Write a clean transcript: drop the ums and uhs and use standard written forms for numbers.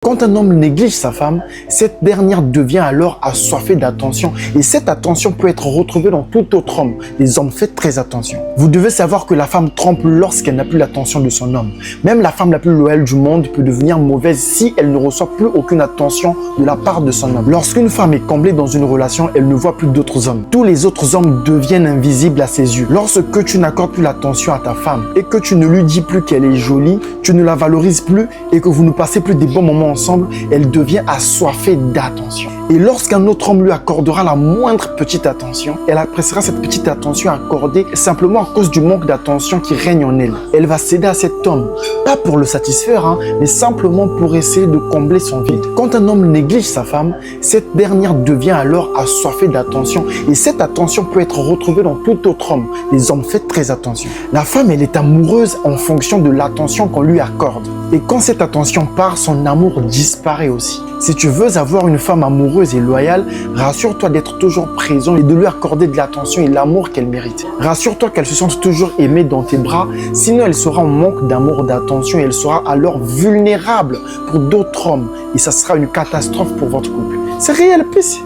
Quand un homme néglige sa femme, cette dernière devient alors assoiffée d'attention et cette attention peut être retrouvée dans tout autre homme. Les hommes, faites très attention. Vous devez savoir que la femme trompe lorsqu'elle n'a plus l'attention de son homme. Même la femme la plus loyale du monde peut devenir mauvaise si elle ne reçoit plus aucune attention de la part de son homme. Lorsqu'une femme est comblée dans une relation, elle ne voit plus d'autres hommes. Tous les autres hommes deviennent invisibles à ses yeux. Lorsque tu n'accordes plus l'attention à ta femme et que tu ne lui dis plus qu'elle est jolie, tu ne la valorises plus et que vous ne passez plus des bons moments ensemble, elle devient assoiffée d'attention. Et lorsqu'un autre homme lui accordera la moindre petite attention, elle appréciera cette petite attention accordée simplement à cause du manque d'attention qui règne en elle. Elle va céder à cet homme, pas pour le satisfaire, mais simplement pour essayer de combler son vide. Quand un homme néglige sa femme, cette dernière devient alors assoiffée d'attention et cette attention peut être retrouvée dans tout autre homme. Les hommes, faites très attention. La femme, elle est amoureuse en fonction de l'attention qu'on lui accorde. Et quand cette attention part, son amour disparaît aussi. Si tu veux avoir une femme amoureuse et loyale, rassure-toi d'être toujours présent et de lui accorder de l'attention et l'amour qu'elle mérite. Rassure-toi qu'elle se sente toujours aimée dans tes bras, sinon elle sera en manque d'amour, d'attention et elle sera alors vulnérable pour d'autres hommes. Et ça sera une catastrophe pour votre couple. C'est réel, plus.